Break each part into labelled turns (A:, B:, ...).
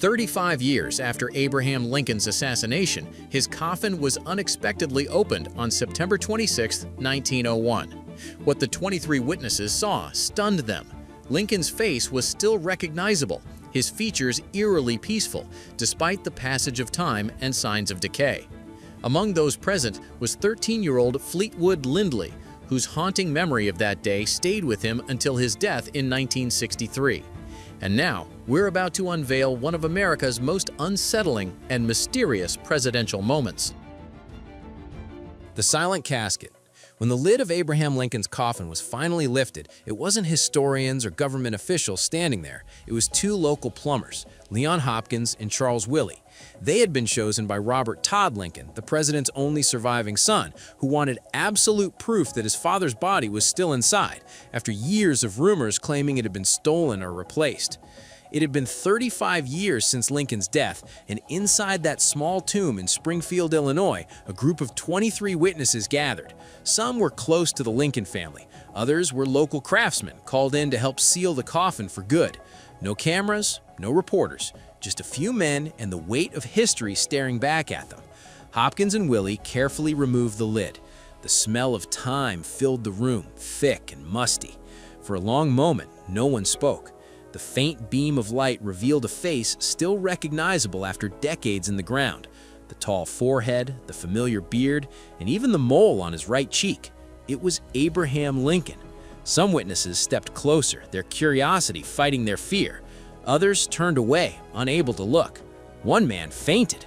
A: 35 years after Abraham Lincoln's assassination, his coffin was unexpectedly opened on September 26, 1901. What the 23 witnesses saw stunned them. Lincoln's face was still recognizable, his features eerily peaceful, despite the passage of time and signs of decay. Among those present was 13-year-old Fleetwood Lindley, whose haunting memory of that day stayed with him until his death in 1963. And now, we're about to unveil one of America's most unsettling and mysterious presidential moments. The silent casket. When the lid of Abraham Lincoln's coffin was finally lifted, it wasn't historians or government officials standing there. It was two local plumbers, Leon Hopkins and Charles Willey. They had been chosen by Robert Todd Lincoln, the president's only surviving son, who wanted absolute proof that his father's body was still inside, after years of rumors claiming it had been stolen or replaced. It had been 35 years since Lincoln's death, and inside that small tomb in Springfield, Illinois, a group of 23 witnesses gathered. Some were close to the Lincoln family. Others were local craftsmen called in to help seal the coffin for good. No cameras, no reporters, just a few men and the weight of history staring back at them. Hopkins and Willey carefully removed the lid. The smell of time filled the room, thick and musty. For a long moment, no one spoke. The faint beam of light revealed a face still recognizable after decades in the ground. The tall forehead, the familiar beard, and even the mole on his right cheek. It was Abraham Lincoln. Some witnesses stepped closer, their curiosity fighting their fear. Others turned away, unable to look. One man fainted.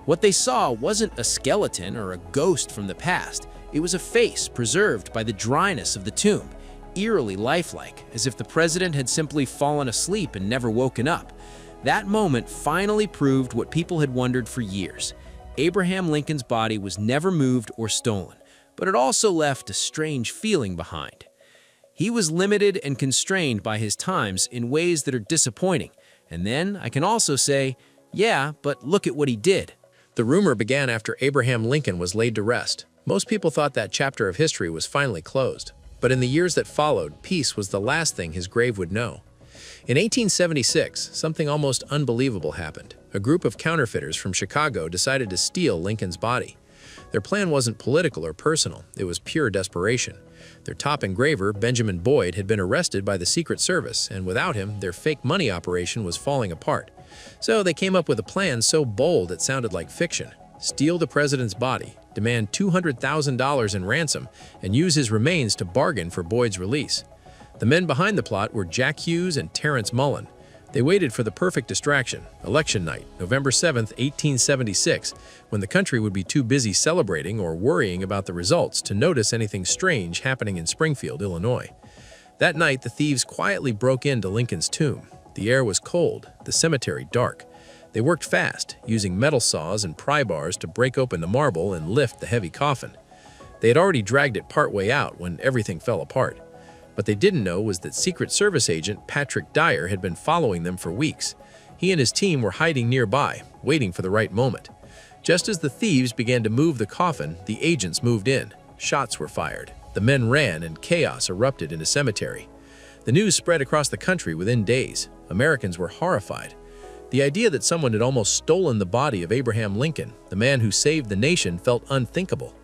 A: What they saw wasn't a skeleton or a ghost from the past. It was a face preserved by the dryness of the tomb. Eerily lifelike, as if the president had simply fallen asleep and never woken up. That moment finally proved what people had wondered for years. Abraham Lincoln's body was never moved or stolen, but it also left a strange feeling behind. He was limited and constrained by his times in ways that are disappointing. And then I can also say, yeah, but look at what he did.
B: The rumor began after Abraham Lincoln was laid to rest. Most people thought that chapter of history was finally closed. But in the years that followed, peace was the last thing his grave would know. In 1876, something almost unbelievable happened. A group of counterfeiters from Chicago decided to steal Lincoln's body. Their plan wasn't political or personal, it was pure desperation. Their top engraver, Benjamin Boyd, had been arrested by the Secret Service, and without him, their fake money operation was falling apart. So they came up with a plan so bold it sounded like fiction. Steal the president's body, demand $200,000 in ransom, and use his remains to bargain for Boyd's release. The men behind the plot were Jack Hughes and Terrence Mullen. They waited for the perfect distraction, election night, November 7, 1876, when the country would be too busy celebrating or worrying about the results to notice anything strange happening in Springfield, Illinois. That night, the thieves quietly broke into Lincoln's tomb. The air was cold, the cemetery dark. They worked fast, using metal saws and pry bars to break open the marble and lift the heavy coffin. They had already dragged it partway out when everything fell apart. What they didn't know was that Secret Service agent Patrick Dyer had been following them for weeks. He and his team were hiding nearby, waiting for the right moment. Just as the thieves began to move the coffin, the agents moved in. Shots were fired. The men ran and chaos erupted in a cemetery. The news spread across the country within days. Americans were horrified. The idea that someone had almost stolen the body of Abraham Lincoln, the man who saved the nation, felt unthinkable.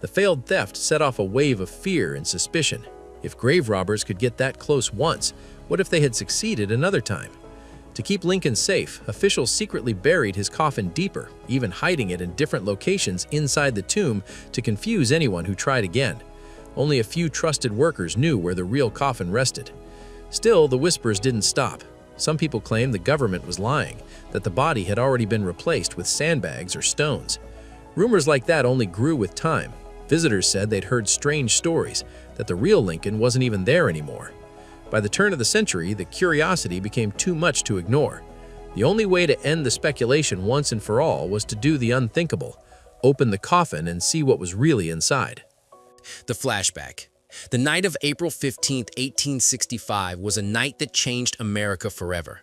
B: The failed theft set off a wave of fear and suspicion. If grave robbers could get that close once, what if they had succeeded another time? To keep Lincoln safe, officials secretly buried his coffin deeper, even hiding it in different locations inside the tomb to confuse anyone who tried again. Only a few trusted workers knew where the real coffin rested. Still, the whispers didn't stop. Some people claimed the government was lying, that the body had already been replaced with sandbags or stones. Rumors like that only grew with time. Visitors said they'd heard strange stories, that the real Lincoln wasn't even there anymore. By the turn of the century, the curiosity became too much to ignore. The only way to end the speculation once and for all was to do the unthinkable, open the coffin and see what was really inside.
A: The flashback. The night of April 15, 1865 was a night that changed America forever.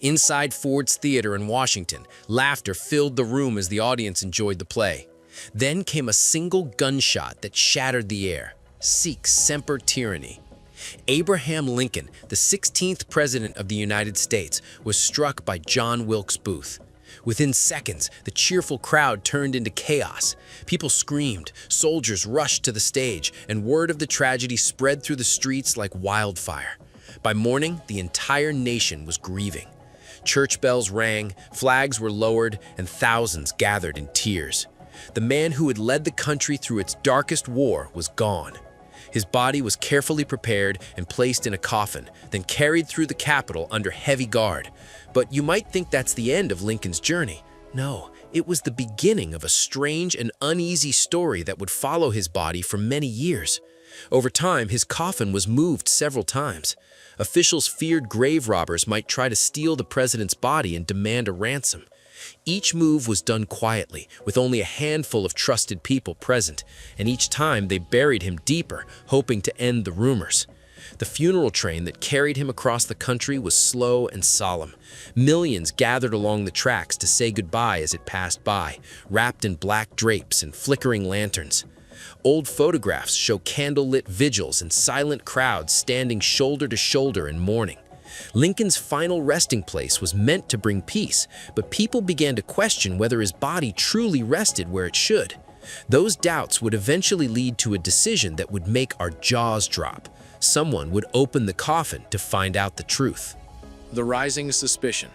A: Inside Ford's Theater in Washington, laughter filled the room as the audience enjoyed the play. Then came a single gunshot that shattered the air. Sic semper tyranny.
B: Abraham Lincoln, the 16th President of the United States, was struck by John Wilkes Booth. Within seconds, the cheerful crowd turned into chaos. People screamed, soldiers rushed to the stage, and word of the tragedy spread through the streets like wildfire. By morning, the entire nation was grieving. Church bells rang, flags were lowered, and thousands gathered in tears. The man who had led the country through its darkest war was gone. His body was carefully prepared and placed in a coffin, then carried through the Capitol under heavy guard. But you might think that's the end of Lincoln's journey. No, it was the beginning of a strange and uneasy story that would follow his body for many years. Over time, his coffin was moved several times. Officials feared grave robbers might try to steal the president's body and demand a ransom. Each move was done quietly, with only a handful of trusted people present, and each time they buried him deeper, hoping to end the rumors. The funeral train that carried him across the country was slow and solemn. Millions gathered along the tracks to say goodbye as it passed by, wrapped in black drapes and flickering lanterns. Old photographs show candle-lit vigils and silent crowds standing shoulder to shoulder in mourning. Lincoln's final resting place was meant to bring peace, but people began to question whether his body truly rested where it should. Those doubts would eventually lead to a decision that would make our jaws drop. Someone would open the coffin to find out the truth.
A: The rising suspicion.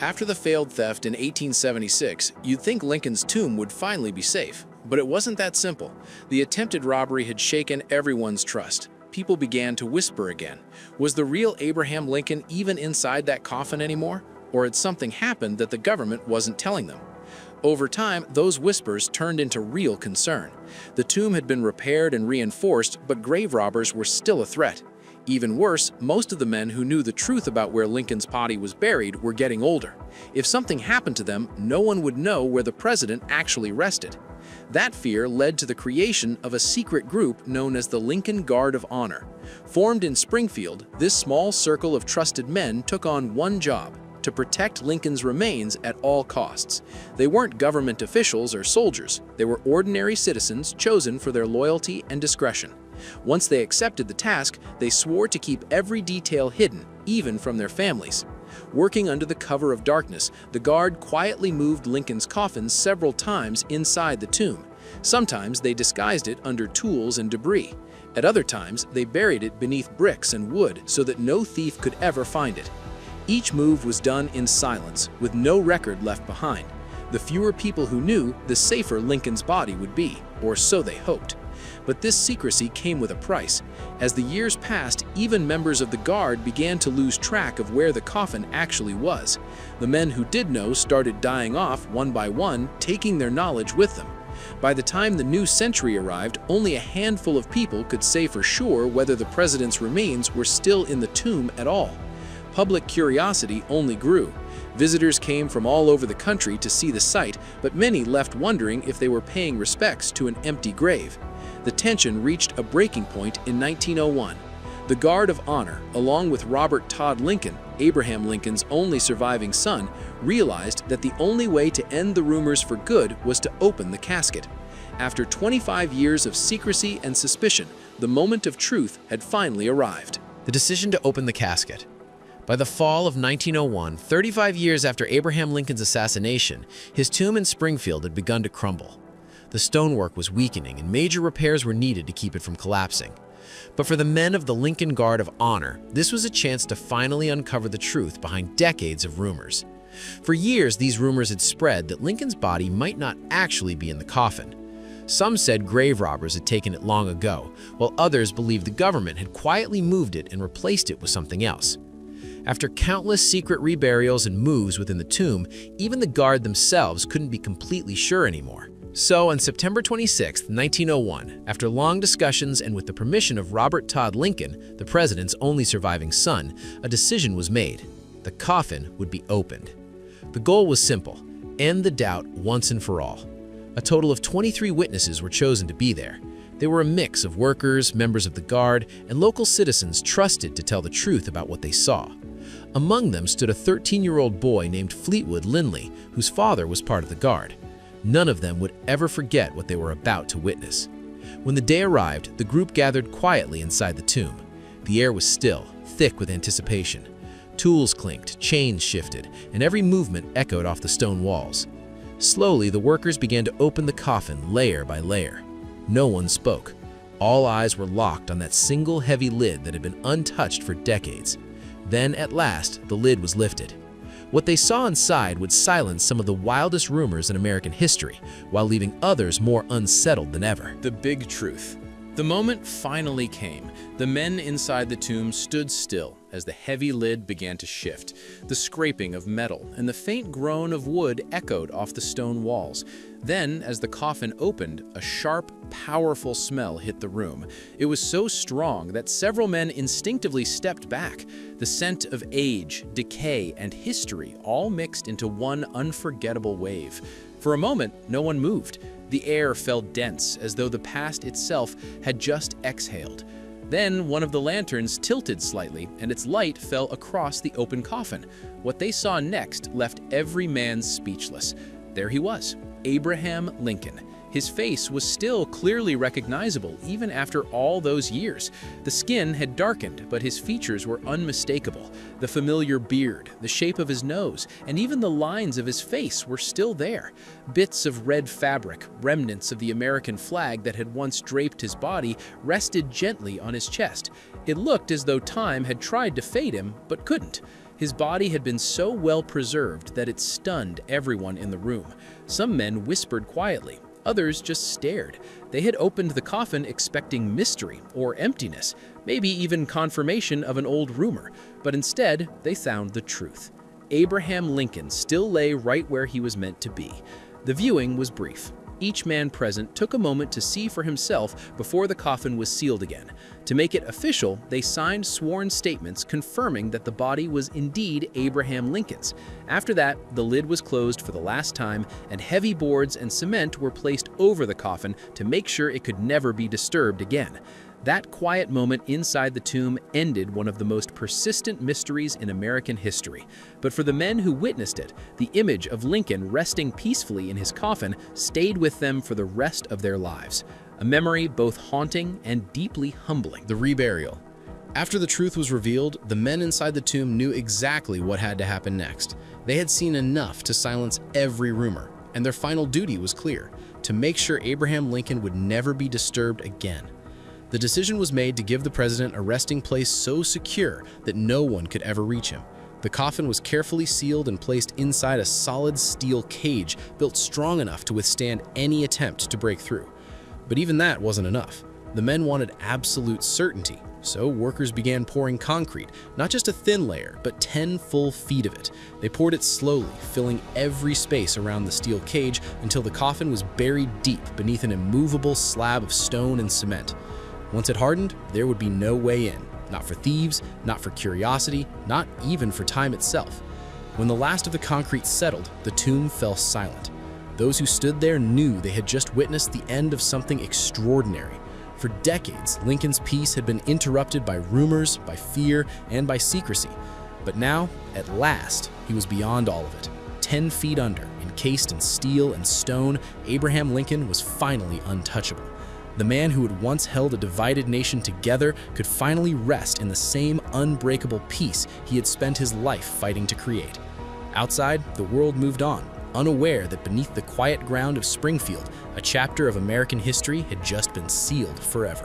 A: After the failed theft in 1876, you'd think Lincoln's tomb would finally be safe. But it wasn't that simple. The attempted robbery had shaken everyone's trust. People began to whisper again. Was the real Abraham Lincoln even inside that coffin anymore? Or had something happened that the government wasn't telling them? Over time, those whispers turned into real concern. The tomb had been repaired and reinforced, but grave robbers were still a threat. Even worse, most of the men who knew the truth about where Lincoln's body was buried were getting older. If something happened to them, no one would know where the president actually rested. That fear led to the creation of a secret group known as the Lincoln Guard of Honor. Formed in Springfield, this small circle of trusted men took on one job: to protect Lincoln's remains at all costs. They weren't government officials or soldiers. They were ordinary citizens chosen for their loyalty and discretion. Once they accepted the task, they swore to keep every detail hidden, even from their families. Working under the cover of darkness, the Guard quietly moved Lincoln's coffin several times inside the tomb. Sometimes they disguised it under tools and debris. At other times, they buried it beneath bricks and wood so that no thief could ever find it. Each move was done in silence, with no record left behind. The fewer people who knew, the safer Lincoln's body would be, or so they hoped. But this secrecy came with a price. As the years passed, even members of the Guard began to lose track of where the coffin actually was. The men who did know started dying off one by one, taking their knowledge with them. By the time the new century arrived, only a handful of people could say for sure whether the president's remains were still in the tomb at all. Public curiosity only grew. Visitors came from all over the country to see the site, but many left wondering if they were paying respects to an empty grave. The tension reached a breaking point in 1901. The Guard of Honor, along with Robert Todd Lincoln, Abraham Lincoln's only surviving son, realized that the only way to end the rumors for good was to open the casket. After 25 years of secrecy and suspicion, the moment of truth had finally arrived.
B: The decision to open the casket. By the fall of 1901, 35 years after Abraham Lincoln's assassination, his tomb in Springfield had begun to crumble. The stonework was weakening and major repairs were needed to keep it from collapsing. But for the men of the Lincoln Guard of Honor, this was a chance to finally uncover the truth behind decades of rumors. For years, these rumors had spread that Lincoln's body might not actually be in the coffin. Some said grave robbers had taken it long ago, while others believed the government had quietly moved it and replaced it with something else. After countless secret reburials and moves within the tomb, even the Guard themselves couldn't be completely sure anymore. So on September 26, 1901, after long discussions and with the permission of Robert Todd Lincoln, the president's only surviving son, a decision was made. The coffin would be opened. The goal was simple: end the doubt once and for all. A total of 23 witnesses were chosen to be there. They were a mix of workers, members of the Guard, and local citizens trusted to tell the truth about what they saw. Among them stood a 13-year-old boy named Fleetwood Linley, whose father was part of the Guard. None of them would ever forget what they were about to witness. When the day arrived, the group gathered quietly inside the tomb. The air was still, thick with anticipation. Tools clinked, chains shifted, and every movement echoed off the stone walls. Slowly, the workers began to open the coffin layer by layer. No one spoke. All eyes were locked on that single heavy lid that had been untouched for decades. Then, at last, the lid was lifted. What they saw inside would silence some of the wildest rumors in American history, while leaving others more unsettled than ever.
A: The big truth. The moment finally came. The men inside the tomb stood still as the heavy lid began to shift. The scraping of metal and the faint groan of wood echoed off the stone walls. Then, as the coffin opened, a sharp, powerful smell hit the room. It was so strong that several men instinctively stepped back. The scent of age, decay, and history all mixed into one unforgettable wave. For a moment, no one moved. The air felt dense, as though the past itself had just exhaled. Then one of the lanterns tilted slightly, and its light fell across the open coffin. What they saw next left every man speechless. There he was, Abraham Lincoln. His face was still clearly recognizable even after all those years. The skin had darkened, but his features were unmistakable. The familiar beard, the shape of his nose, and even the lines of his face were still there. Bits of red fabric, remnants of the American flag that had once draped his body, rested gently on his chest. It looked as though time had tried to fade him, but couldn't. His body had been so well preserved that it stunned everyone in the room. Some men whispered quietly. Others just stared. They had opened the coffin expecting mystery or emptiness, maybe even confirmation of an old rumor, but instead they found the truth. Abraham Lincoln still lay right where he was meant to be. The viewing was brief. Each man present took a moment to see for himself before the coffin was sealed again. To make it official, they signed sworn statements confirming that the body was indeed Abraham Lincoln's. After that, the lid was closed for the last time, and heavy boards and cement were placed over the coffin to make sure it could never be disturbed again. That quiet moment inside the tomb ended one of the most persistent mysteries in American history. But for the men who witnessed it, the image of Lincoln resting peacefully in his coffin stayed with them for the rest of their lives. A memory both haunting and deeply humbling.
B: The reburial. After the truth was revealed, the men inside the tomb knew exactly what had to happen next. They had seen enough to silence every rumor, and their final duty was clear: to make sure Abraham Lincoln would never be disturbed again. The decision was made to give the president a resting place so secure that no one could ever reach him. The coffin was carefully sealed and placed inside a solid steel cage built strong enough to withstand any attempt to break through. But even that wasn't enough. The men wanted absolute certainty, so workers began pouring concrete, not just a thin layer, but 10 full feet of it. They poured it slowly, filling every space around the steel cage until the coffin was buried deep beneath an immovable slab of stone and cement. Once it hardened, there would be no way in. Not for thieves, not for curiosity, not even for time itself. When the last of the concrete settled, the tomb fell silent. Those who stood there knew they had just witnessed the end of something extraordinary. For decades, Lincoln's peace had been interrupted by rumors, by fear, and by secrecy. But now, at last, he was beyond all of it. 10 feet under, encased in steel and stone, Abraham Lincoln was finally untouchable. The man who had once held a divided nation together could finally rest in the same unbreakable peace he had spent his life fighting to create. Outside, the world moved on, unaware that beneath the quiet ground of Springfield, a chapter of American history had just been sealed forever.